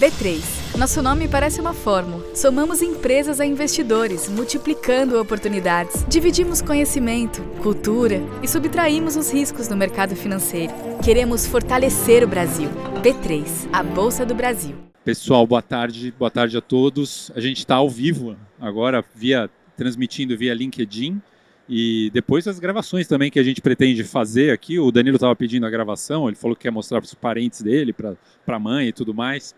B3. Nosso nome parece uma fórmula. Somamos empresas a investidores, multiplicando oportunidades. Dividimos conhecimento, cultura e subtraímos os riscos no mercado financeiro. Queremos fortalecer o Brasil. B3, a Bolsa do Brasil. Pessoal, boa tarde a todos. A gente está ao vivo agora, transmitindo via LinkedIn. E depois as gravações também que a gente pretende fazer aqui. O Danilo estava pedindo a gravação, ele falou que quer mostrar para os parentes dele, para a mãe e tudo mais.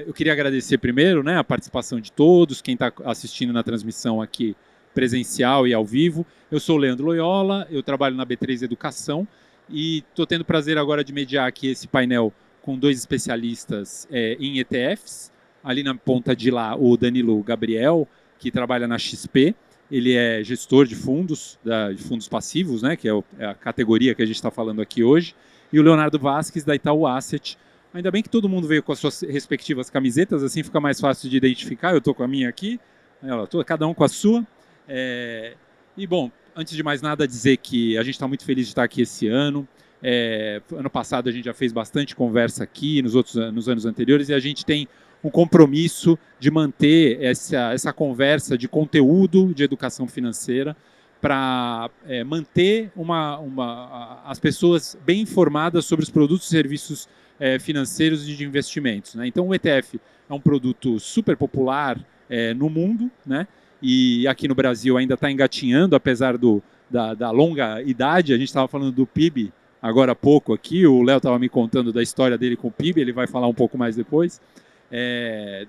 Eu queria agradecer primeiro, a participação de todos, quem está assistindo na transmissão aqui presencial e ao vivo. Eu sou o Leandro Loyola, eu trabalho na B3 Educação e estou tendo o prazer agora de mediar aqui esse painel com dois especialistas em ETFs. Ali na ponta de lá, o Danilo Gabriel, que trabalha na XP. Ele é gestor de fundos passivos, que é a categoria que a gente está falando aqui hoje. E o Leonardo Vasques, da Itaú Asset. Ainda bem que todo mundo veio com as suas respectivas camisetas, assim fica mais fácil de identificar. Eu estou com a minha aqui, cada um com a sua. E, bom, antes de mais nada, dizer que a gente está muito feliz de estar aqui esse ano. Ano passado a gente já fez bastante conversa aqui, nos anos anteriores, e a gente tem um compromisso de manter essa conversa de conteúdo de educação financeira para manter as pessoas bem informadas sobre os produtos e serviços financeiros e de investimentos. Então o ETF é um produto super popular no mundo, e aqui no Brasil ainda está engatinhando, apesar da longa idade. A gente estava falando do PIB agora há pouco aqui, o Léo estava me contando da história dele com o PIB, ele vai falar um pouco mais depois.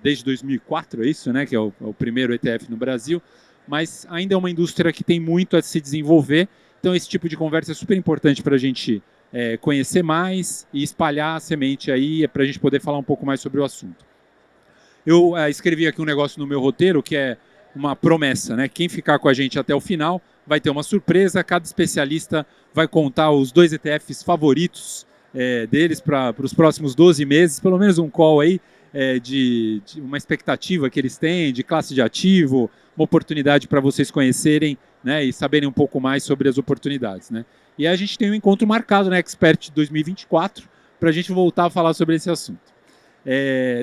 Desde 2004, é isso, que é o primeiro ETF no Brasil, mas ainda é uma indústria que tem muito a se desenvolver, então esse tipo de conversa é super importante para a gente conhecer mais e espalhar a semente aí, para a gente poder falar um pouco mais sobre o assunto. Eu escrevi aqui um negócio no meu roteiro, que é uma promessa, quem ficar com a gente até o final vai ter uma surpresa, cada especialista vai contar os 2 ETFs favoritos deles para os próximos 12 meses, pelo menos um call aí, de uma expectativa que eles têm, de classe de ativo, uma oportunidade para vocês conhecerem e saberem um pouco mais sobre as oportunidades. E a gente tem um encontro marcado na Expert 2024 para a gente voltar a falar sobre esse assunto.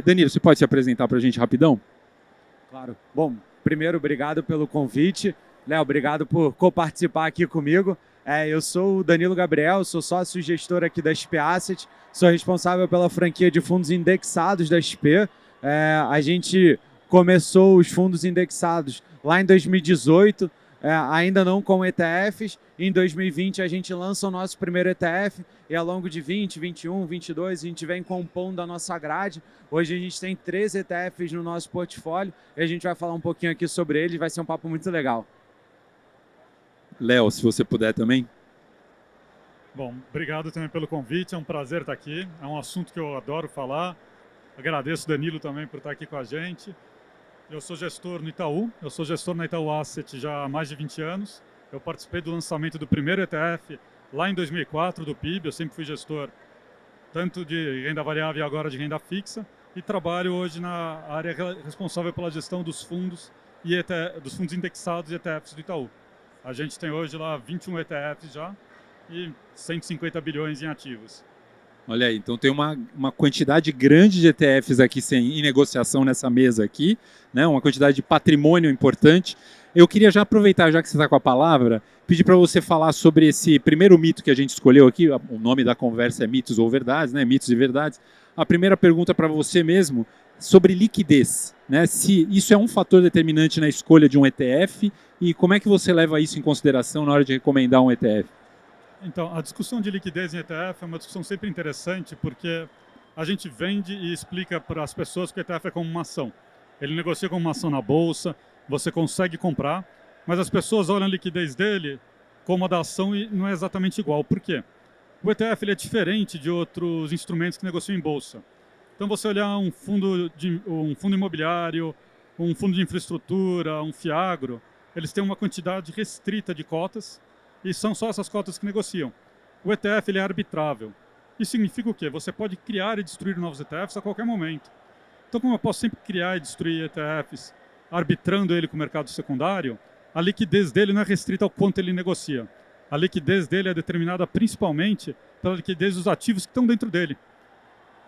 Danilo, você pode se apresentar para a gente rapidão? Claro. Bom, primeiro, obrigado pelo convite. Léo, obrigado por coparticipar aqui comigo. Eu sou o Danilo Gabriel, sou sócio gestor aqui da XP Asset, sou responsável pela franquia de fundos indexados da XP. A gente começou os fundos indexados lá em 2018, ainda não com ETFs. Em 2020 a gente lança o nosso primeiro ETF e ao longo de 20, 21, 22 a gente vem compondo a nossa grade. Hoje a gente tem 13 ETFs no nosso portfólio e a gente vai falar um pouquinho aqui sobre eles, vai ser um papo muito legal. Léo, se você puder também. Bom, obrigado também pelo convite, é um prazer estar aqui, é um assunto que eu adoro falar. Agradeço o Danilo também por estar aqui com a gente. Eu sou gestor no Itaú, eu sou gestor na Itaú Asset já há mais de 20 anos. Eu participei do lançamento do primeiro ETF lá em 2004, do PIB, eu sempre fui gestor tanto de renda variável e agora de renda fixa, e trabalho hoje na área responsável pela gestão dos fundos, dos fundos indexados e ETFs do Itaú. A gente tem hoje lá 21 ETFs já e 150 bilhões em ativos. Olha aí, então tem uma quantidade grande de ETFs aqui em negociação nessa mesa aqui, uma quantidade de patrimônio importante. Eu queria já aproveitar, já que você está com a palavra, pedir para você falar sobre esse primeiro mito que a gente escolheu aqui. O nome da conversa é Mitos ou Verdades, Mitos e Verdades. A primeira pergunta para você mesmo, sobre liquidez, se isso é um fator determinante na escolha de um ETF e como é que você leva isso em consideração na hora de recomendar um ETF? Então, a discussão de liquidez em ETF é uma discussão sempre interessante porque a gente vende e explica para as pessoas que o ETF é como uma ação. Ele negocia como uma ação na bolsa, você consegue comprar, mas as pessoas olham a liquidez dele como a da ação e não é exatamente igual. Por quê? O ETF ele é diferente de outros instrumentos que negociam em bolsa. Então, você olhar um fundo imobiliário, um fundo de infraestrutura, um FIAGRO, eles têm uma quantidade restrita de cotas e são só essas cotas que negociam. O ETF ele é arbitrável. Isso significa o quê? Você pode criar e destruir novos ETFs a qualquer momento. Então, como eu posso sempre criar e destruir ETFs, arbitrando ele com o mercado secundário, a liquidez dele não é restrita ao quanto ele negocia. A liquidez dele é determinada principalmente pela liquidez dos ativos que estão dentro dele.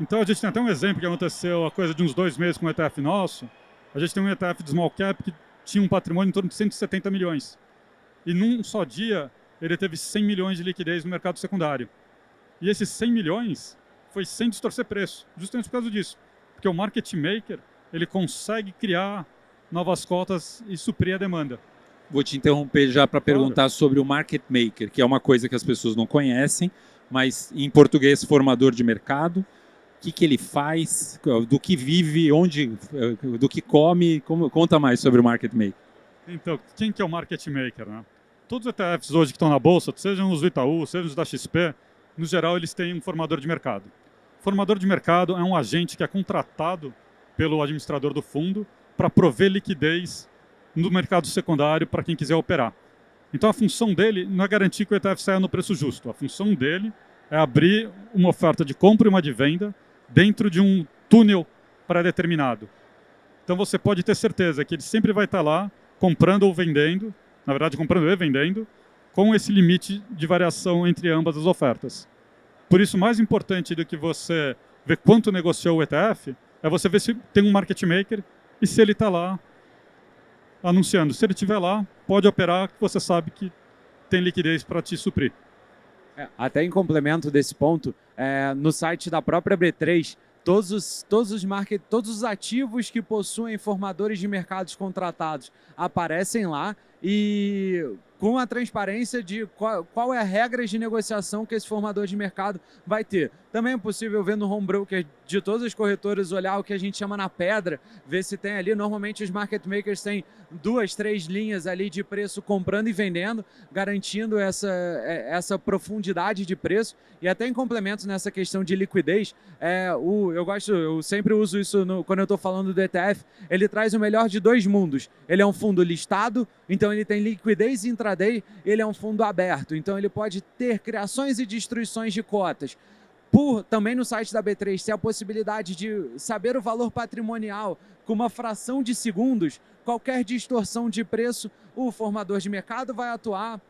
Então a gente tem até um exemplo que aconteceu há coisa de uns 2 meses com um ETF nosso. A gente tem um ETF de small cap que tinha um patrimônio em torno de 170 milhões. E num só dia ele teve 100 milhões de liquidez no mercado secundário. E esses 100 milhões foi sem distorcer preço, justamente por causa disso. Porque o market maker ele consegue criar novas cotas e suprir a demanda. Vou te interromper já para perguntar sobre o market maker, que é uma coisa que as pessoas não conhecem, mas em português, formador de mercado. O que ele faz, do que vive, do que come, conta mais sobre o market maker. Então, quem que é o market maker, né? Todos os ETFs hoje que estão na bolsa, sejam os do Itaú, sejam os da XP, no geral eles têm um formador de mercado. O formador de mercado é um agente que é contratado pelo administrador do fundo para prover liquidez no mercado secundário para quem quiser operar. Então a função dele não é garantir que o ETF saia no preço justo. A função dele é abrir uma oferta de compra e uma de venda dentro de um túnel pré-determinado. Então você pode ter certeza que ele sempre vai estar lá comprando ou vendendo, na verdade comprando e vendendo, com esse limite de variação entre ambas as ofertas. Por isso, mais importante do que você ver quanto negociou o ETF, é você ver se tem um market maker e se ele está lá anunciando. Se ele estiver lá, pode operar, que você sabe que tem liquidez para te suprir. Até em complemento desse ponto, no site da própria B3, todos os ativos que possuem formadores de mercados contratados aparecem lá e com a transparência de qual é a regra de negociação que esse formador de mercado vai ter. Também é possível ver no home broker de todas as corretoras, olhar o que a gente chama na pedra, ver se tem ali. Normalmente os market makers têm 2, 3 linhas ali de preço comprando e vendendo, garantindo essa profundidade de preço. E até em complemento nessa questão de liquidez, eu sempre uso isso quando eu estou falando do ETF, ele traz o melhor de 2 mundos. Ele é um fundo listado, então ele tem liquidez intraday, ele é um fundo aberto, então ele pode ter criações e destruições de cotas. Também no site da B3 tem a possibilidade de saber o valor patrimonial com uma fração de segundos. Qualquer distorção de preço, o formador de mercado vai atuar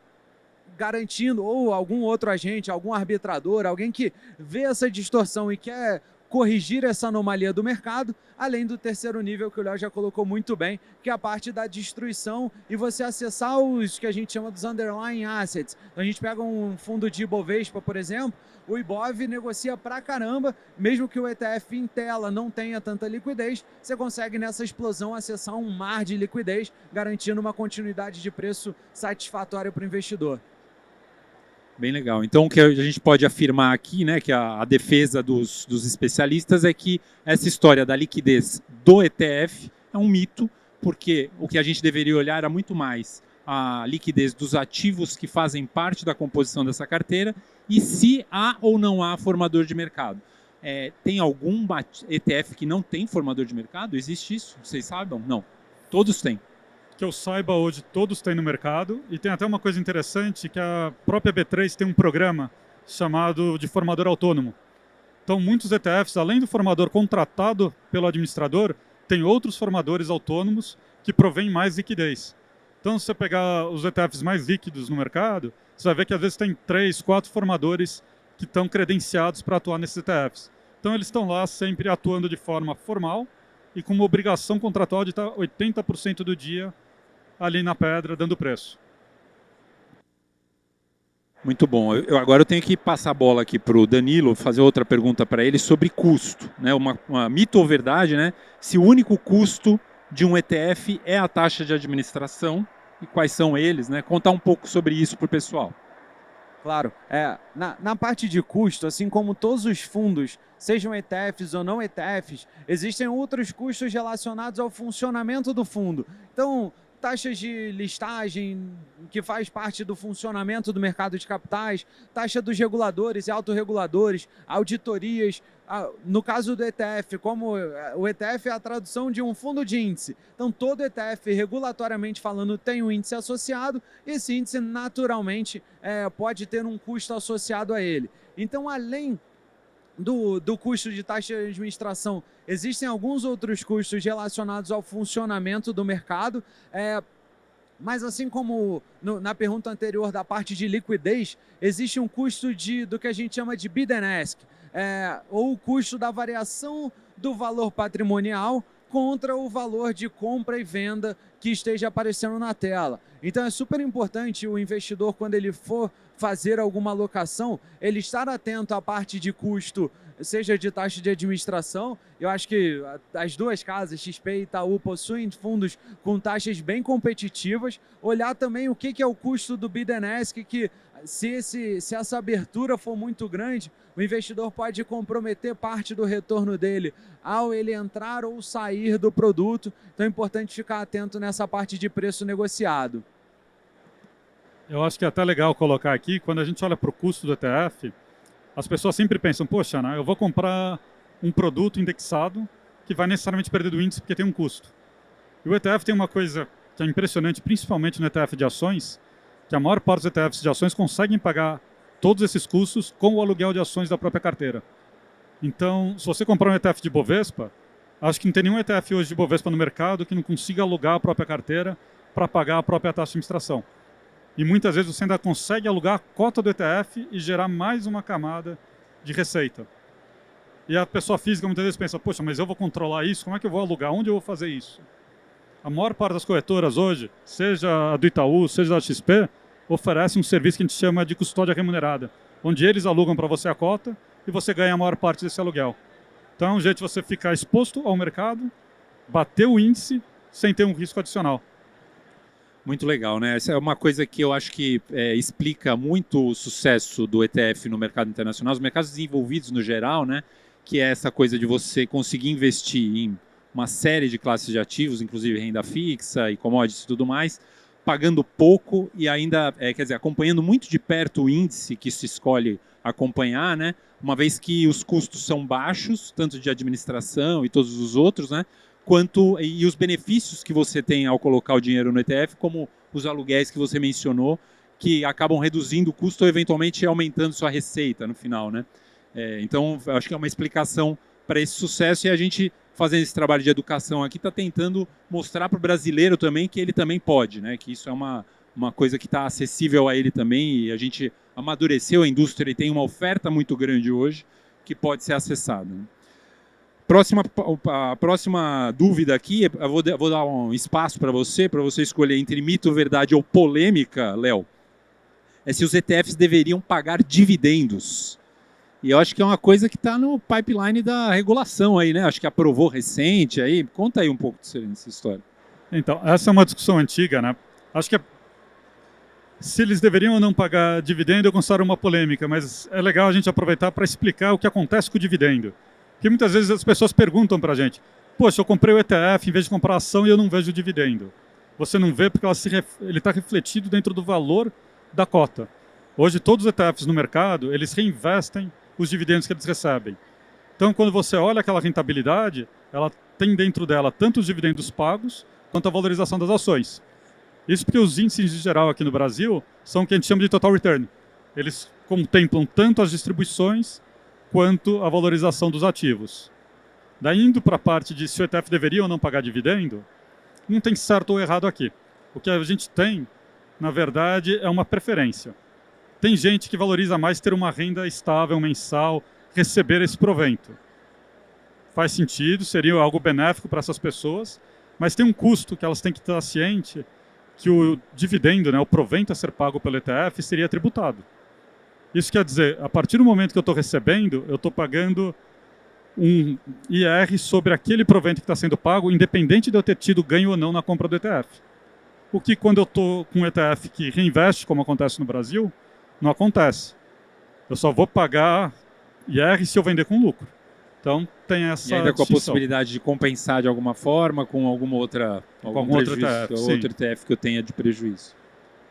garantindo, ou algum outro agente, algum arbitrador, alguém que vê essa distorção e quer corrigir essa anomalia do mercado, além do terceiro nível que o Léo já colocou muito bem, que é a parte da destruição e você acessar os que a gente chama dos underlying assets. Então a gente pega um fundo de Ibovespa, por exemplo, o Ibov negocia pra caramba, mesmo que o ETF em tela não tenha tanta liquidez, você consegue nessa explosão acessar um mar de liquidez, garantindo uma continuidade de preço satisfatória para o investidor. Bem legal. Então, o que a gente pode afirmar aqui, né, que a defesa dos especialistas é que essa história da liquidez do ETF é um mito, porque o que a gente deveria olhar era muito mais a liquidez dos ativos que fazem parte da composição dessa carteira e se há ou não há formador de mercado. Tem algum ETF que não tem formador de mercado? Existe isso? Vocês sabem? Não. Todos têm. Que eu saiba hoje, todos têm no mercado. E tem até uma coisa interessante, que a própria B3 tem um programa chamado de formador autônomo. Então, muitos ETFs, além do formador contratado pelo administrador, tem outros formadores autônomos que provêm mais liquidez. Então, se você pegar os ETFs mais líquidos no mercado, você vai ver que às vezes tem 3, 4 formadores que estão credenciados para atuar nesses ETFs. Então, eles estão lá sempre atuando de forma formal e com uma obrigação contratual de estar 80% do dia ali na pedra, dando preço. Muito bom. Agora eu tenho que passar a bola aqui para o Danilo, fazer outra pergunta para ele sobre custo. Né? Uma mito ou verdade, né? Se o único custo de um ETF é a taxa de administração e quais são eles, né? Contar um pouco sobre isso para o pessoal. Claro. Na parte de custo, assim como todos os fundos, sejam ETFs ou não ETFs, existem outros custos relacionados ao funcionamento do fundo. Então, taxas de listagem, que faz parte do funcionamento do mercado de capitais, taxa dos reguladores e autorreguladores, auditorias. No caso do ETF, como o ETF é a tradução de um fundo de índice, então todo ETF, regulatoriamente falando, tem um índice associado, e esse índice naturalmente pode ter um custo associado a ele. Então, além do custo de taxa de administração, existem alguns outros custos relacionados ao funcionamento do mercado, mas assim como na pergunta anterior da parte de liquidez, existe um custo do que a gente chama de bid and ask. ou o custo da variação do valor patrimonial contra o valor de compra e venda que esteja aparecendo na tela. Então é super importante o investidor, quando ele for fazer alguma alocação, ele estar atento à parte de custo, seja de taxa de administração. Eu acho que as duas casas, XP e Itaú, possuem fundos com taxas bem competitivas. Olhar também o que é o custo do bid and ask, que se essa abertura for muito grande, o investidor pode comprometer parte do retorno dele ao ele entrar ou sair do produto. Então é importante ficar atento nessa parte de preço negociado. Eu acho que é até legal colocar aqui, quando a gente olha para o custo do ETF, as pessoas sempre pensam, poxa, né, eu vou comprar um produto indexado que vai necessariamente perder do índice porque tem um custo. E o ETF tem uma coisa que é impressionante, principalmente no ETF de ações, que a maior parte dos ETFs de ações conseguem pagar todos esses custos com o aluguel de ações da própria carteira. Então, se você comprar um ETF de Bovespa, acho que não tem nenhum ETF hoje de Bovespa no mercado que não consiga alugar a própria carteira para pagar a própria taxa de administração. E muitas vezes você ainda consegue alugar a cota do ETF e gerar mais uma camada de receita. E a pessoa física muitas vezes pensa, poxa, mas eu vou controlar isso? Como é que eu vou alugar? Onde eu vou fazer isso? A maior parte das corretoras hoje, seja a do Itaú, seja da XP, oferece um serviço que a gente chama de custódia remunerada, onde eles alugam para você a cota e você ganha a maior parte desse aluguel. Então é um jeito de você ficar exposto ao mercado, bater o índice sem ter um risco adicional. Muito legal, né? Essa é uma coisa que eu acho que explica muito o sucesso do ETF no mercado internacional, os mercados desenvolvidos no geral, né? Que é essa coisa de você conseguir investir em uma série de classes de ativos, inclusive renda fixa e commodities e tudo mais, pagando pouco e ainda, quer dizer, acompanhando muito de perto o índice que se escolhe acompanhar, né? Uma vez que os custos são baixos, tanto de administração e todos os outros, né? E os benefícios que você tem ao colocar o dinheiro no ETF, como os aluguéis que você mencionou, que acabam reduzindo o custo ou eventualmente aumentando sua receita no final, né? Então, acho que é uma explicação para esse sucesso, e a gente, fazendo esse trabalho de educação aqui, está tentando mostrar para o brasileiro também que ele também pode, né? Que isso é uma coisa que está acessível a ele também, e a gente amadureceu a indústria e tem uma oferta muito grande hoje que pode ser acessada, né? A próxima dúvida aqui, eu vou dar um espaço para você escolher entre mito, verdade ou polêmica, Léo, é se os ETFs deveriam pagar dividendos. E eu acho que é uma coisa que está no pipeline da regulação aí, né? Acho que aprovou recente aí. Conta aí um pouco dessa história. Então, essa é uma discussão antiga, né? Acho que se eles deveriam ou não pagar dividendo, eu considero uma polêmica, mas é legal a gente aproveitar para explicar o que acontece com o dividendo. Porque muitas vezes as pessoas perguntam para a gente, poxa, eu comprei o ETF em vez de comprar ação e eu não vejo o dividendo. Você não vê porque ele está refletido dentro do valor da cota. Hoje todos os ETFs no mercado, eles reinvestem os dividendos que eles recebem. Então, quando você olha aquela rentabilidade, ela tem dentro dela tanto os dividendos pagos quanto a valorização das ações. Isso porque os índices em geral aqui no Brasil são o que a gente chama de total return. Eles contemplam tanto as distribuições quanto a valorização dos ativos. Daí, indo para a parte de se o ETF deveria ou não pagar dividendo, não tem certo ou errado aqui. O que a gente tem, na verdade, é uma preferência. Tem gente que valoriza mais ter uma renda estável, mensal, receber esse provento. Faz sentido, seria algo benéfico para essas pessoas, mas tem um custo que elas têm que estar ciente que o dividendo, né, o provento a ser pago pelo ETF, seria tributado. Isso quer dizer, a partir do momento que eu estou recebendo, eu estou pagando um IR sobre aquele provento que está sendo pago, independente de eu ter tido ganho ou não na compra do ETF. O que quando eu estou com um ETF que reinveste, como acontece no Brasil, não acontece. Eu só vou pagar IR se eu vender com lucro. Então tem essa e ainda com a distinção. possibilidade de compensar de alguma forma com algum outro ETF que eu tenha de prejuízo.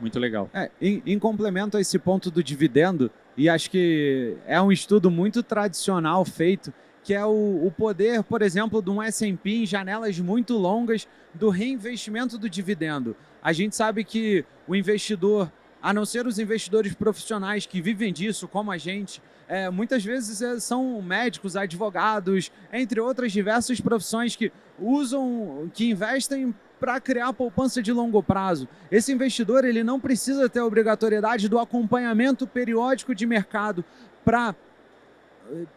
Muito legal. Em complemento a esse ponto do dividendo, e acho que é um estudo muito tradicional feito, que é o poder, por exemplo, de um S&P em janelas muito longas do reinvestimento do dividendo. A gente sabe que o investidor, a não ser os investidores profissionais que vivem disso, como a gente, muitas vezes são médicos, advogados, entre outras diversas profissões que investem para criar poupança de longo prazo. Esse investidor ele não precisa ter a obrigatoriedade do acompanhamento periódico de mercado para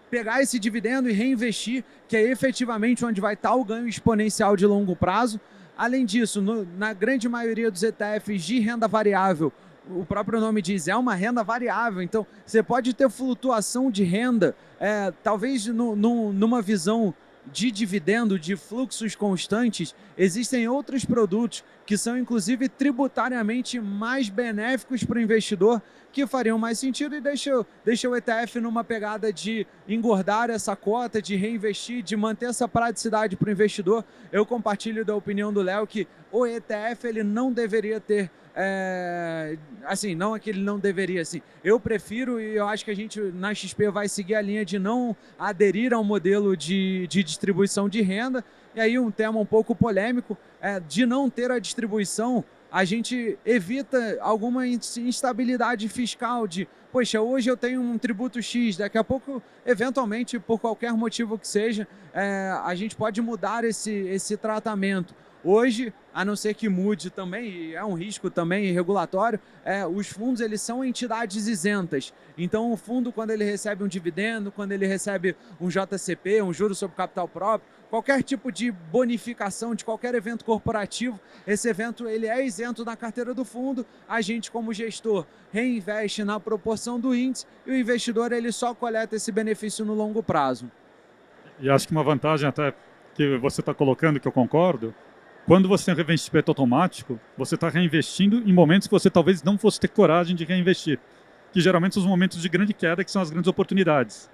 pegar esse dividendo e reinvestir, que é efetivamente onde vai estar o ganho exponencial de longo prazo. Além disso, na grande maioria dos ETFs de renda variável, o próprio nome diz, é uma renda variável, então você pode ter flutuação de renda, talvez numa visão de dividendo, de fluxos constantes. Existem outros produtos que são inclusive tributariamente mais benéficos para o investidor, que fariam mais sentido e deixa o ETF numa pegada de engordar essa cota, de reinvestir, de manter essa praticidade para o investidor. Eu compartilho da opinião do Léo que o ETF ele não deveria ter assim, não é que ele não deveria, assim, eu prefiro, e eu acho que a gente na XP vai seguir a linha de não aderir ao modelo de distribuição de renda. E aí um tema um pouco polêmico, de não ter a distribuição, a gente evita alguma instabilidade fiscal de, poxa, hoje eu tenho um tributo X, daqui a pouco, eventualmente, por qualquer motivo que seja, a gente pode mudar esse tratamento. Hoje, a não ser que mude também, e é um risco também regulatório, os fundos eles são entidades isentas. Então, o fundo, quando ele recebe um dividendo, quando ele recebe um JCP, um juro sobre capital próprio, qualquer tipo de bonificação de qualquer evento corporativo, esse evento ele é isento na carteira do fundo. A gente, como gestor, reinveste na proporção do índice e o investidor ele só coleta esse benefício no longo prazo. E acho que uma vantagem até que você está colocando, que eu concordo, quando você tem reinvestimento automático, você está reinvestindo em momentos que você talvez não fosse ter coragem de reinvestir, que geralmente são os momentos de grande queda, que são as grandes oportunidades.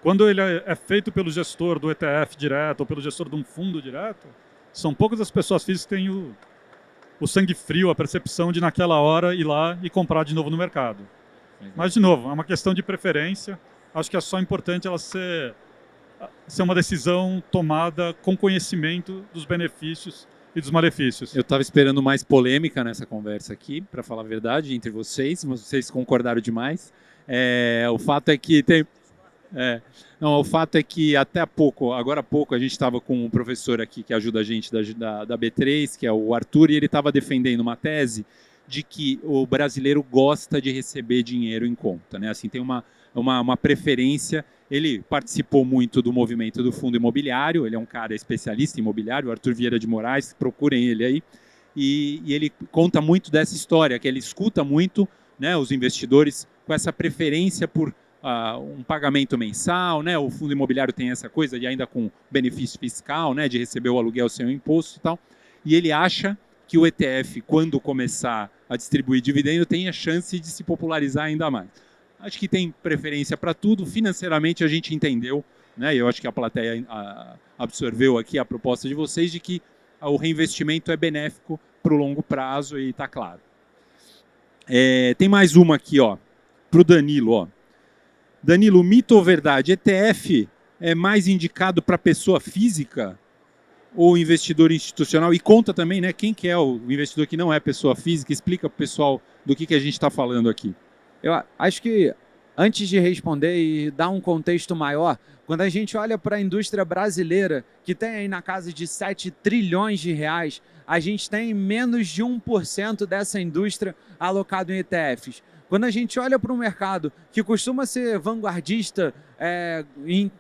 Quando ele é feito pelo gestor do ETF direto ou pelo gestor de um fundo direto, são poucas as pessoas físicas que têm o sangue frio, a percepção de naquela hora ir lá e comprar de novo no mercado. Mas, de novo, é uma questão de preferência. Acho que é só importante ela ser uma decisão tomada com conhecimento dos benefícios e dos malefícios. Eu estava esperando mais polêmica nessa conversa aqui, para falar a verdade, entre vocês, mas vocês concordaram demais. O fato é que o fato é que agora há pouco, a gente estava com um professor aqui que ajuda a gente da B3, que é o Arthur, e ele estava defendendo uma tese de que o brasileiro gosta de receber dinheiro em conta, né? Assim, tem uma preferência. Ele participou muito do movimento do fundo imobiliário, ele é um cara especialista em imobiliário, o Arthur Vieira de Moraes, procurem ele aí, e ele conta muito dessa história, que ele escuta muito, né, os investidores com essa preferência por um pagamento mensal, né, o fundo imobiliário tem essa coisa de ainda com benefício fiscal, né, de receber o aluguel sem o imposto e tal, e ele acha que o ETF, quando começar a distribuir dividendo, tem a chance de se popularizar ainda mais. Acho que tem preferência para tudo. Financeiramente a gente entendeu, né? Eu acho que a plateia absorveu aqui a proposta de vocês de que o reinvestimento é benéfico para o longo prazo e está claro. Tem mais uma aqui, para o Danilo. Danilo, mito ou verdade? ETF é mais indicado para pessoa física ou investidor institucional? E conta também, né, quem que é o investidor que não é pessoa física. Explica para o pessoal do que a gente está falando aqui. Eu acho que, antes de responder e dar um contexto maior, quando a gente olha para a indústria brasileira, que tem aí na casa de 7 trilhões de reais, a gente tem menos de 1% dessa indústria alocado em ETFs. Quando a gente olha para um mercado que costuma ser vanguardista em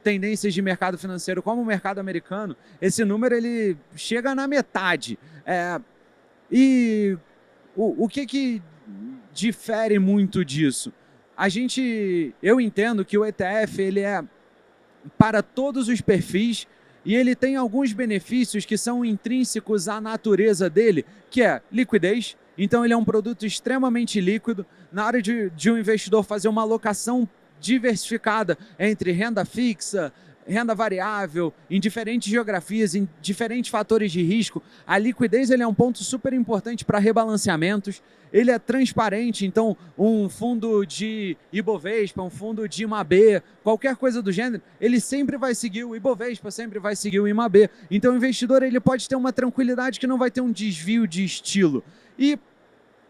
tendências de mercado financeiro, como o mercado americano, esse número ele chega na metade. E o que difere muito disso? Eu entendo que o ETF ele é para todos os perfis e ele tem alguns benefícios que são intrínsecos à natureza dele, que é liquidez. Então ele é um produto extremamente líquido. Na hora de um investidor fazer uma alocação diversificada entre renda fixa, renda variável, em diferentes geografias, em diferentes fatores de risco, a liquidez ele é um ponto super importante para rebalanceamentos. Ele é transparente, então um fundo de Ibovespa, um fundo de IMAB, qualquer coisa do gênero, ele sempre vai seguir o Ibovespa, sempre vai seguir o IMAB. Então o investidor ele pode ter uma tranquilidade que não vai ter um desvio de estilo. E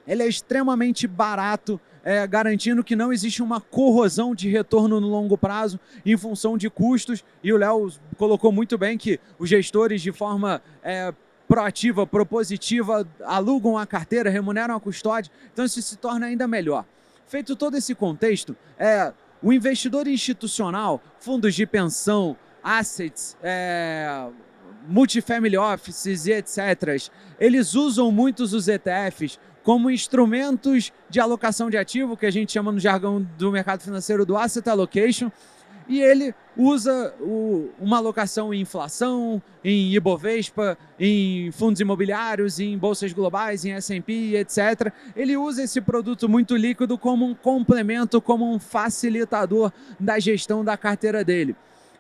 ele é extremamente barato, garantindo que não existe uma corrosão de retorno no longo prazo em função de custos. E o Léo colocou muito bem que os gestores, de forma proativa, propositiva, alugam a carteira, remuneram a custódia, então isso se torna ainda melhor. Feito todo esse contexto, O investidor institucional, fundos de pensão, assets, multifamily offices e etc., eles usam muitos os ETFs como instrumentos de alocação de ativo, que a gente chama no jargão do mercado financeiro do asset allocation, e ele usa uma alocação em inflação, em Ibovespa, em fundos imobiliários, em bolsas globais, em S&P, etc. Ele usa esse produto muito líquido como um complemento, como um facilitador da gestão da carteira dele.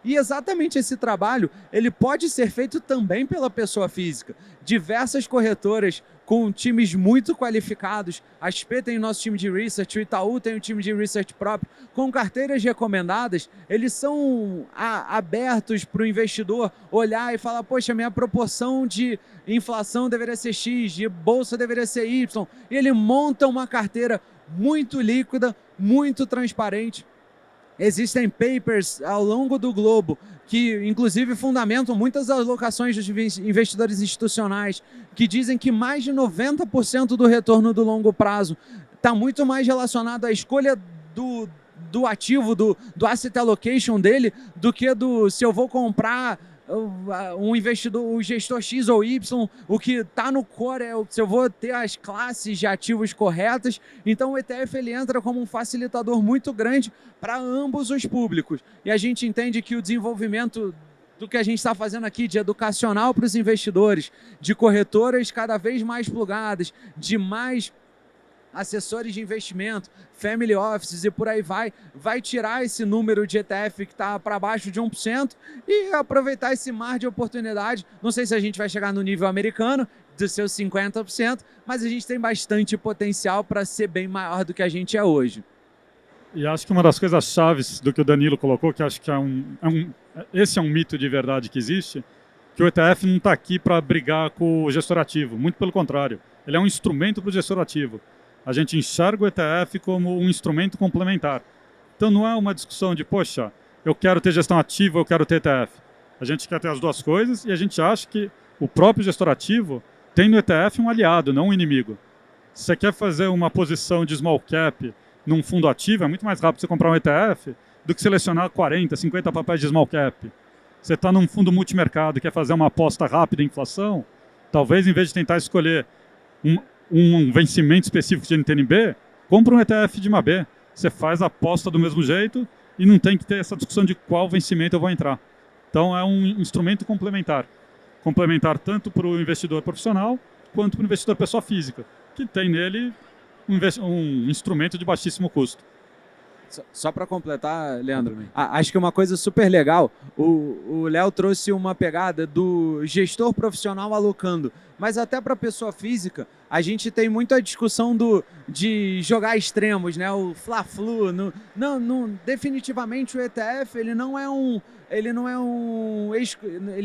E exatamente esse trabalho ele pode ser feito também pela pessoa física. Diversas corretoras com times muito qualificados, a XP tem o nosso time de research, o Itaú tem o time de research próprio, com carteiras recomendadas, eles são abertos para o investidor olhar e falar, poxa, minha proporção de inflação deveria ser X, de bolsa deveria ser Y, e ele monta uma carteira muito líquida, muito transparente. Existem papers ao longo do globo que, inclusive, fundamentam muitas alocações dos investidores institucionais, que dizem que mais de 90% do retorno do longo prazo está muito mais relacionado à escolha do ativo, do asset allocation dele, do que se eu vou comprar um investidor, o gestor X ou Y, o que está no core é se eu vou ter as classes de ativos corretas. Então o ETF ele entra como um facilitador muito grande para ambos os públicos. E a gente entende que o desenvolvimento do que a gente está fazendo aqui de educacional para os investidores, de corretoras cada vez mais plugadas, de mais assessores de investimento, family offices e por aí vai tirar esse número de ETF que está para baixo de 1% e aproveitar esse mar de oportunidade. Não sei se a gente vai chegar no nível americano dos seus 50%, mas a gente tem bastante potencial para ser bem maior do que a gente é hoje. E acho que uma das coisas chaves do que o Danilo colocou, que acho que esse é um mito de verdade que existe, que o ETF não está aqui para brigar com o gestor ativo, muito pelo contrário, ele é um instrumento para o gestor ativo. A gente enxerga o ETF como um instrumento complementar. Então não é uma discussão de, poxa, eu quero ter gestão ativa, eu quero ter ETF. A gente quer ter as duas coisas e a gente acha que o próprio gestor ativo tem no ETF um aliado, não um inimigo. Se você quer fazer uma posição de small cap num fundo ativo, é muito mais rápido você comprar um ETF do que selecionar 40, 50 papéis de small cap. Você está num fundo multimercado e quer fazer uma aposta rápida em inflação, talvez em vez de tentar escolher um vencimento específico de NTNB, compra um ETF de MAB. Você faz a aposta do mesmo jeito e não tem que ter essa discussão de qual vencimento eu vou entrar. Então é um instrumento complementar. Complementar tanto para o investidor profissional quanto para o investidor pessoa física, que tem nele um instrumento de baixíssimo custo. Só para completar, Leandro, acho que uma coisa super legal, o Léo trouxe uma pegada do gestor profissional alocando, mas até para a pessoa física, a gente tem muito a discussão de jogar extremos, né? O Fla-Flu. Definitivamente o ETF ele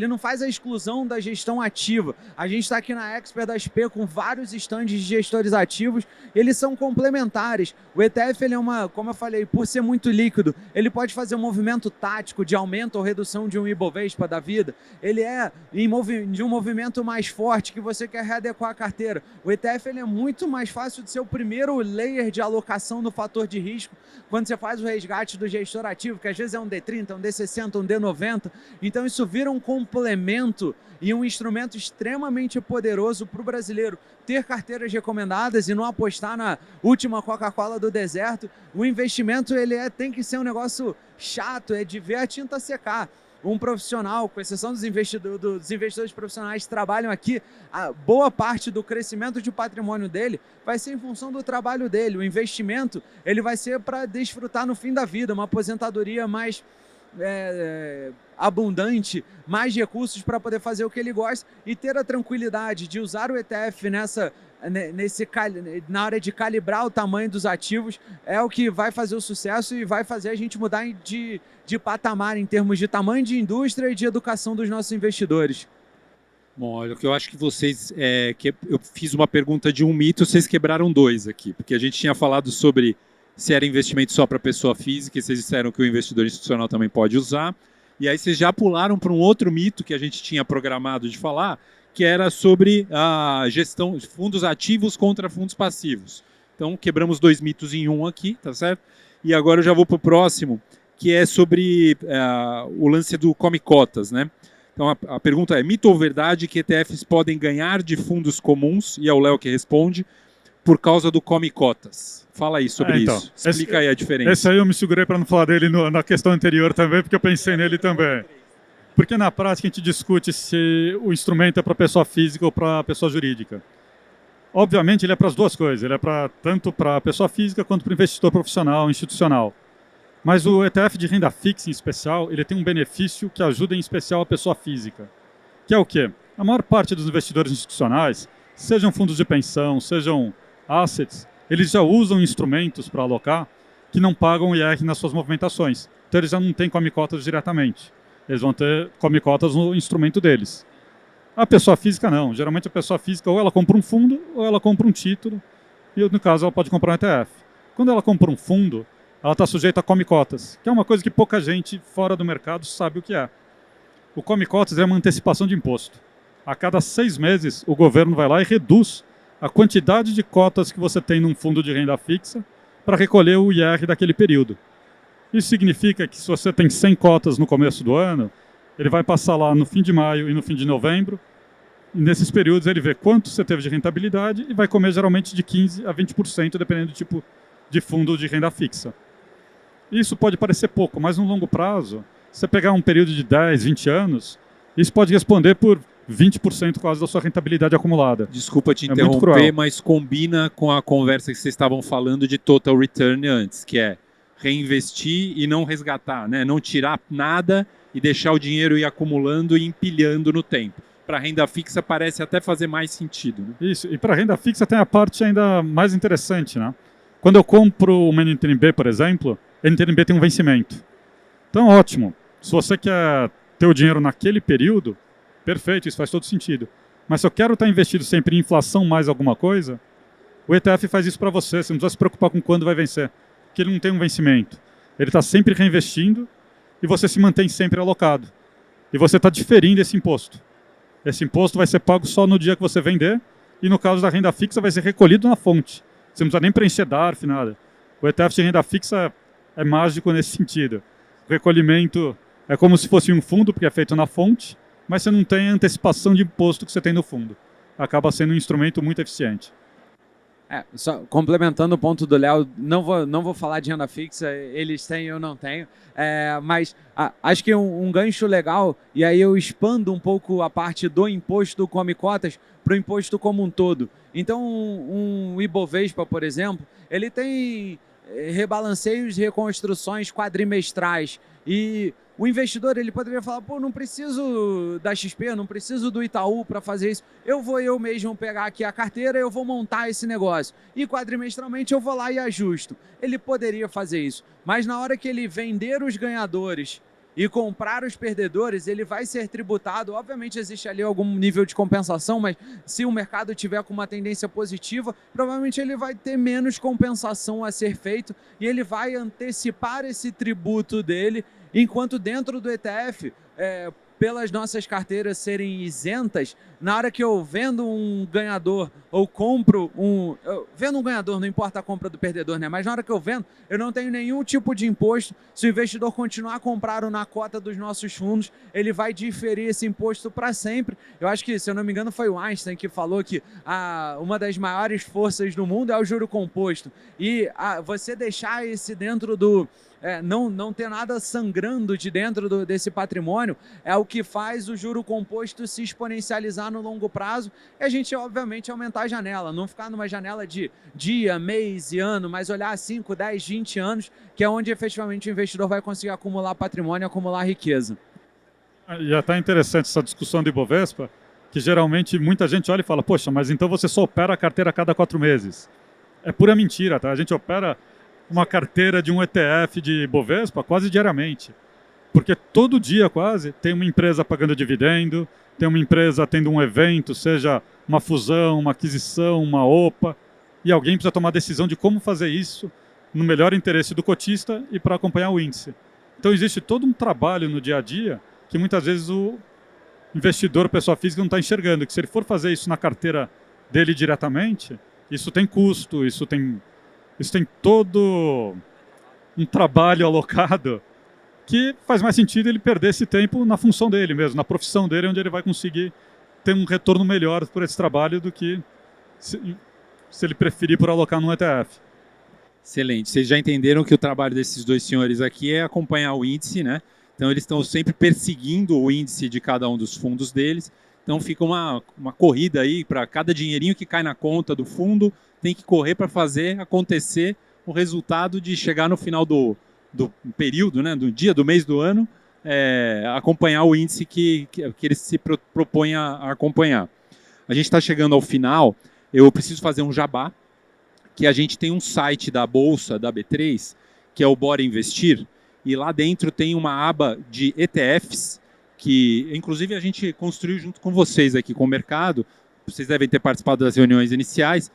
não faz a exclusão da gestão ativa. A gente está aqui na Expert da XP com vários estandes de gestores ativos, eles são complementares. O ETF, ele é como eu falei, por ser muito líquido, ele pode fazer um movimento tático de aumento ou redução de um Ibovespa da vida. Ele é de um movimento mais forte que você quer readequar a carteira. O ETF ele é muito mais fácil de ser o primeiro layer de alocação no fator de risco quando você faz o resgate do gestor ativo, que às vezes é um D30, um D60, um D90. Então isso vira um complemento e um instrumento extremamente poderoso para o brasileiro ter carteiras recomendadas e não apostar na última Coca-Cola do deserto. O investimento tem que ser um negócio chato, é de ver a tinta secar. Um profissional, com exceção dos investidores profissionais que trabalham aqui, a boa parte do crescimento de patrimônio dele vai ser em função do trabalho dele. O investimento ele vai ser para desfrutar no fim da vida, uma aposentadoria mais abundante, mais recursos para poder fazer o que ele gosta e ter a tranquilidade de usar o ETF na hora de calibrar o tamanho dos ativos é o que vai fazer o sucesso e vai fazer a gente mudar de patamar em termos de tamanho de indústria e de educação dos nossos investidores. Bom, olha, o que eu acho que vocês... eu fiz uma pergunta de um mito, vocês quebraram dois aqui, porque a gente tinha falado sobre se era investimento só para pessoa física, e vocês disseram que o investidor institucional também pode usar, e aí vocês já pularam para um outro mito que a gente tinha programado de falar, que era sobre a gestão de fundos ativos contra fundos passivos. Então, quebramos dois mitos em um aqui, tá certo? E agora eu já vou para o próximo, que é sobre o lance do come cotas, né? Então a pergunta é: mito ou verdade que ETFs podem ganhar de fundos comuns, e é o Léo que responde, por causa do come cotas? Fala aí sobre isso. Explica aí a diferença. Esse aí eu me segurei para não falar dele na questão anterior também, porque eu pensei nele também. Porque na prática a gente discute se o instrumento é para pessoa física ou para pessoa jurídica. Obviamente ele é para as duas coisas, ele é tanto para pessoa física quanto para investidor profissional, institucional. Mas o ETF de renda fixa, em especial, ele tem um benefício que ajuda em especial a pessoa física. Que é o quê? A maior parte dos investidores institucionais, sejam fundos de pensão, sejam assets, eles já usam instrumentos para alocar que não pagam IR nas suas movimentações. Então eles já não têm come cotas diretamente. Eles vão ter come cotas no instrumento deles. A pessoa física não. Geralmente a pessoa física ou ela compra um fundo ou ela compra um título. E no caso ela pode comprar um ETF. Quando ela compra um fundo, ela está sujeita a come cotas, que é uma coisa que pouca gente fora do mercado sabe o que é. O come cotas é uma antecipação de imposto. A cada 6 meses, o governo vai lá e reduz a quantidade de cotas que você tem num fundo de renda fixa para recolher o IR daquele período. Isso significa que se você tem 100 cotas no começo do ano, ele vai passar lá no fim de maio e no fim de novembro, e nesses períodos ele vê quanto você teve de rentabilidade e vai comer geralmente de 15% a 20%, dependendo do tipo de fundo de renda fixa. Isso pode parecer pouco, mas no longo prazo, se você pegar um período de 10, 20 anos, isso pode responder por 20% quase da sua rentabilidade acumulada. Desculpa te interromper, mas combina com a conversa que vocês estavam falando de total return antes, que é reinvestir e não resgatar, né? Não tirar nada e deixar o dinheiro ir acumulando e empilhando no tempo. Para renda fixa parece até fazer mais sentido. Né? Isso, e para renda fixa tem a parte ainda mais interessante, né? Quando eu compro uma NTNB, por exemplo, a NTNB tem um vencimento. Então, ótimo. Se você quer ter o dinheiro naquele período, perfeito, isso faz todo sentido. Mas se eu quero estar investido sempre em inflação mais alguma coisa, o ETF faz isso para você. Você não precisa se preocupar com quando vai vencer, porque ele não tem um vencimento. Ele está sempre reinvestindo e você se mantém sempre alocado. E você está diferindo esse imposto. Esse imposto vai ser pago só no dia que você vender e no caso da renda fixa vai ser recolhido na fonte. Você não precisa nem preencher DARF, nada. O ETF de renda fixa é mágico nesse sentido. O recolhimento é como se fosse um fundo, porque é feito na fonte, mas você não tem a antecipação de imposto que você tem no fundo. Acaba sendo um instrumento muito eficiente. Só complementando o ponto do Léo, não vou falar de renda fixa, eles têm, eu não tenho, mas acho que um gancho legal, e aí eu expando um pouco a parte do imposto come cotas para o imposto como um todo. Então, um Ibovespa, por exemplo, ele tem rebalanceios e reconstruções quadrimestrais, e o investidor ele poderia falar, pô, não preciso da XP, não preciso do Itaú para fazer isso. Eu mesmo pegar aqui a carteira, eu vou montar esse negócio. E quadrimestralmente eu vou lá e ajusto. Ele poderia fazer isso. Mas na hora que ele vender os ganhadores e comprar os perdedores, ele vai ser tributado. Obviamente existe ali algum nível de compensação, mas se o mercado tiver com uma tendência positiva, provavelmente ele vai ter menos compensação a ser feito e ele vai antecipar esse tributo dele. Enquanto dentro do ETF, pelas nossas carteiras serem isentas, na hora que eu vendo um ganhador ou compro vendo um ganhador, não importa a compra do perdedor, né? Mas na hora que eu vendo, eu não tenho nenhum tipo de imposto. Se o investidor continuar a comprar na cota dos nossos fundos, ele vai diferir esse imposto para sempre. Eu acho que, se eu não me engano, foi o Einstein que falou que uma das maiores forças do mundo é o juro composto. E você deixar esse dentro do... não ter nada sangrando de dentro desse patrimônio é o que faz o juro composto se exponencializar no longo prazo e a gente, obviamente, aumentar a janela, não ficar numa janela de dia, mês e ano, mas olhar 5, 10, 20 anos, que é onde efetivamente o investidor vai conseguir acumular patrimônio, acumular riqueza. E é até interessante essa discussão do Ibovespa, que geralmente muita gente olha e fala, poxa, mas então você só opera a carteira a cada 4 meses. É pura mentira, tá? A gente opera uma carteira de um ETF de Ibovespa quase diariamente. Porque todo dia quase tem uma empresa pagando dividendo, tem uma empresa tendo um evento, seja uma fusão, uma aquisição, uma OPA, e alguém precisa tomar a decisão de como fazer isso no melhor interesse do cotista e para acompanhar o índice. Então existe todo um trabalho no dia a dia que muitas vezes o investidor, pessoa física, não está enxergando, que se ele for fazer isso na carteira dele diretamente, isso tem custo, isso tem todo um trabalho alocado que faz mais sentido ele perder esse tempo na função dele mesmo, na profissão dele, onde ele vai conseguir ter um retorno melhor por esse trabalho do que se ele preferir por alocar num ETF. Excelente. Vocês já entenderam que o trabalho desses dois senhores aqui é acompanhar o índice, né? Então eles estão sempre perseguindo o índice de cada um dos fundos deles. Então fica uma corrida aí para cada dinheirinho que cai na conta do fundo, tem que correr para fazer acontecer o resultado de chegar no final do período, né, do dia, do mês, do ano, acompanhar o índice que eles se propõem a acompanhar. A gente está chegando ao final, eu preciso fazer um jabá, que a gente tem um site da Bolsa, da B3, que é o Bora Investir, e lá dentro tem uma aba de ETFs, que inclusive a gente construiu junto com vocês aqui, com o mercado, vocês devem ter participado das reuniões iniciais,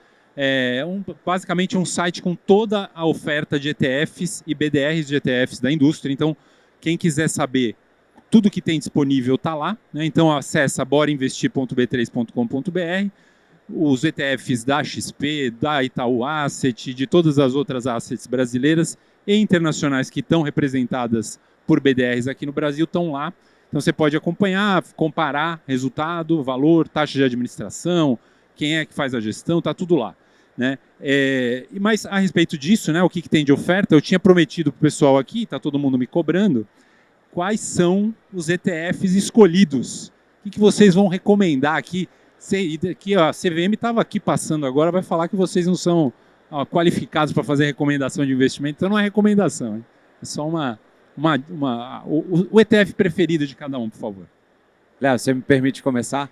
basicamente um site com toda a oferta de ETFs e BDRs de ETFs da indústria. Então, quem quiser saber tudo que tem disponível está lá, né? Então acessa borainvestir.b3.com.br, os ETFs da XP, da Itaú Asset, de todas as outras assets brasileiras e internacionais que estão representadas por BDRs aqui no Brasil estão lá. Então você pode acompanhar, comparar resultado, valor, taxa de administração, quem é que faz a gestão, está tudo lá, né? Mas a respeito disso, né, o que tem de oferta, eu tinha prometido para o pessoal aqui, está todo mundo me cobrando, quais são os ETFs escolhidos? O que vocês vão recomendar aqui? A CVM estava aqui passando agora, vai falar que vocês não são qualificados para fazer recomendação de investimento, então não é recomendação, hein? É só o ETF preferido de cada um, por favor. Léo, você me permite começar?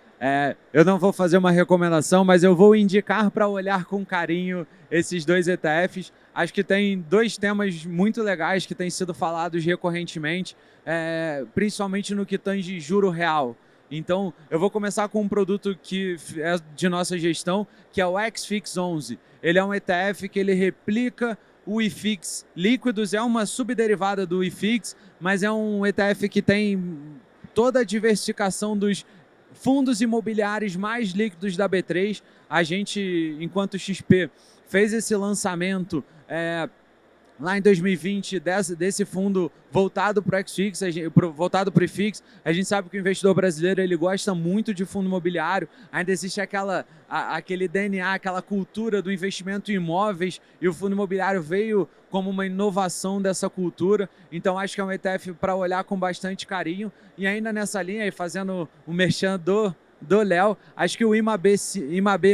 Eu não vou fazer uma recomendação, mas eu vou indicar para olhar com carinho esses dois ETFs. Acho que tem dois temas muito legais que têm sido falados recorrentemente, principalmente no que tange juro real. Então, eu vou começar com um produto que é de nossa gestão, que é o XFIX 11. Ele é um ETF que ele replica o IFIX líquidos, é uma subderivada do IFIX, mas é um ETF que tem toda a diversificação dos fundos imobiliários mais líquidos da B3. A gente, enquanto XP, fez esse lançamento lá em 2020 desse fundo voltado para o XFIX, voltado para o IFIX. A gente sabe que o investidor brasileiro ele gosta muito de fundo imobiliário, ainda existe aquele DNA, aquela cultura do investimento em imóveis, e o fundo imobiliário veio como uma inovação dessa cultura. Então acho que é um ETF para olhar com bastante carinho. E ainda nessa linha, fazendo o merchan do Léo, acho que o IMAB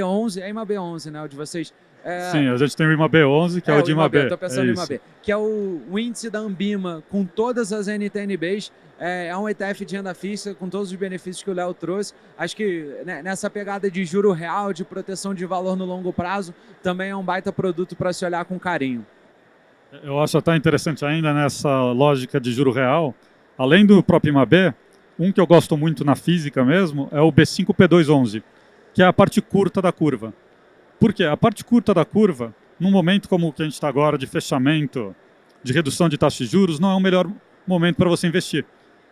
11, é IMAB 11, né, o de vocês? Sim, a gente tem o IMAB 11, que é o de IMAB. Estou pensando no IMAB, que é o índice da Ambima com todas as NTNBs. É um ETF de renda fixa com todos os benefícios que o Léo trouxe. Acho que nessa pegada de juro real, de proteção de valor no longo prazo, também é um baita produto para se olhar com carinho. Eu acho até interessante ainda nessa lógica de juro real, além do próprio IMAB, um que eu gosto muito na física mesmo é o B5P211, que é a parte curta da curva. Por quê? A parte curta da curva, num momento como o que a gente está agora, de fechamento, de redução de taxa de juros, não é o melhor momento para você investir.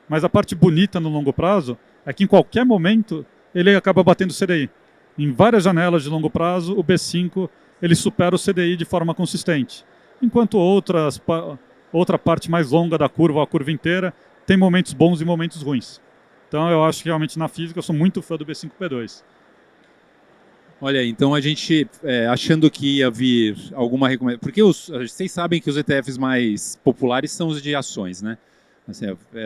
Mas a parte bonita no longo prazo é que em qualquer momento ele acaba batendo o CDI. Em várias janelas de longo prazo, o B5 ele supera o CDI de forma consistente. Enquanto outra parte mais longa da curva, a curva inteira, tem momentos bons e momentos ruins. Então eu acho que realmente na física eu sou muito fã do B5P2. Olha, então a gente, achando que ia vir alguma recomendação, porque vocês sabem que os ETFs mais populares são os de ações, né? Assim,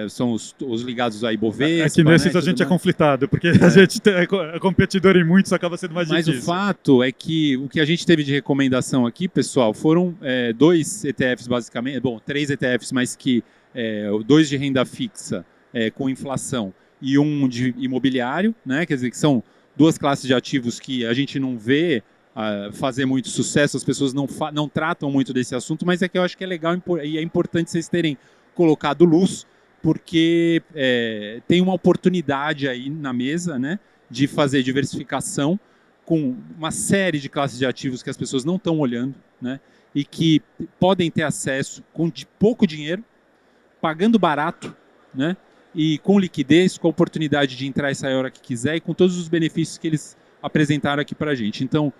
são os ligados a Ibovespa. É que nesses a gente é conflitado, porque a gente é competidor em muitos, acaba sendo mais difícil. Mas o fato é que o que a gente teve de recomendação aqui, pessoal, foram dois ETFs basicamente, três ETFs, mas que dois de renda fixa com inflação e um de imobiliário, né? Quer dizer, que são duas classes de ativos que a gente não vê fazer muito sucesso, as pessoas não tratam muito desse assunto, mas é que eu acho que é legal e é importante vocês terem colocado luz, porque tem uma oportunidade aí na mesa, né, de fazer diversificação com uma série de classes de ativos que as pessoas não estão olhando, né, e que podem ter acesso com pouco dinheiro, pagando barato, né, e com liquidez, com a oportunidade de entrar e sair a hora que quiser e com todos os benefícios que eles apresentaram aqui para a gente. Então,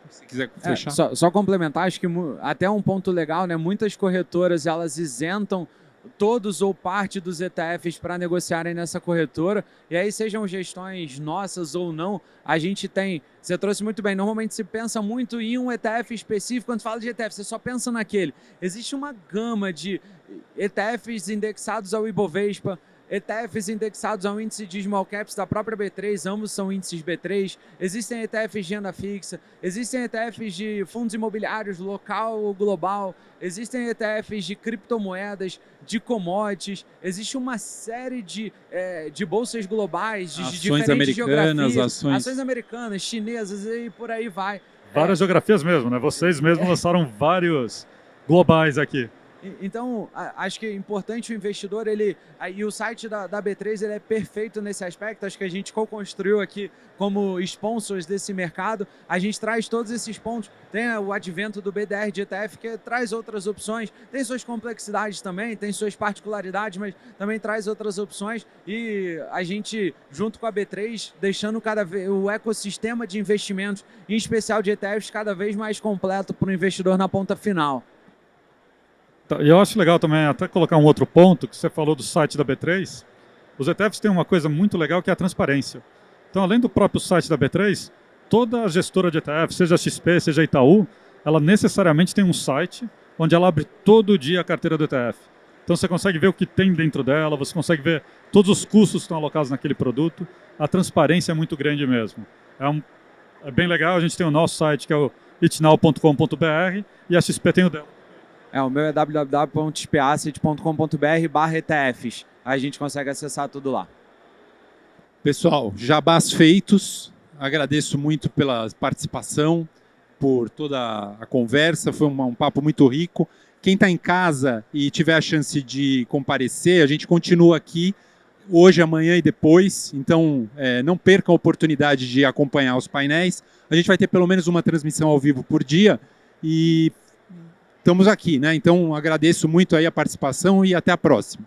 Se quiser fechar. Só complementar, acho que até um ponto legal, né? Muitas corretoras elas isentam todos ou parte dos ETFs para negociarem nessa corretora, e aí sejam gestões nossas ou não, a gente tem, você trouxe muito bem, normalmente se pensa muito em um ETF específico, quando fala de ETF, você só pensa naquele. Existe uma gama de ETFs indexados ao Ibovespa, ETFs indexados ao índice de small caps da própria B3, ambos são índices B3, existem ETFs de renda fixa, existem ETFs de fundos imobiliários local ou global, existem ETFs de criptomoedas, de commodities, existe uma série de bolsas globais, de diferentes geografias, ações americanas, chinesas e por aí vai. Várias geografias mesmo, né? Vocês mesmos lançaram vários globais aqui. Então, acho que é importante o investidor, e o site da B3 ele é perfeito nesse aspecto, acho que a gente co-construiu aqui como sponsors desse mercado, a gente traz todos esses pontos, tem o advento do BDR de ETF que traz outras opções, tem suas complexidades também, tem suas particularidades, mas também traz outras opções e a gente, junto com a B3, deixando o ecossistema de investimentos, em especial de ETFs, cada vez mais completo para o investidor na ponta final. E eu acho legal também até colocar um outro ponto, que você falou do site da B3. Os ETFs têm uma coisa muito legal que é a transparência. Então, além do próprio site da B3, toda a gestora de ETF, seja XP, seja Itaú, ela necessariamente tem um site onde ela abre todo dia a carteira do ETF. Então, você consegue ver o que tem dentro dela, você consegue ver todos os custos que estão alocados naquele produto. A transparência é muito grande mesmo. É bem legal, a gente tem o nosso site, que é o itnow.com.br, e a XP tem o dela. O meu é www.xpasset.com.br/ETFs. A gente consegue acessar tudo lá. Pessoal, jabás feitos. Agradeço muito pela participação, por toda a conversa. Foi um papo muito rico. Quem está em casa e tiver a chance de comparecer, a gente continua aqui hoje, amanhã e depois. Então, não percam a oportunidade de acompanhar os painéis. A gente vai ter pelo menos uma transmissão ao vivo por dia e estamos aqui, né? Então agradeço muito aí a participação e até a próxima.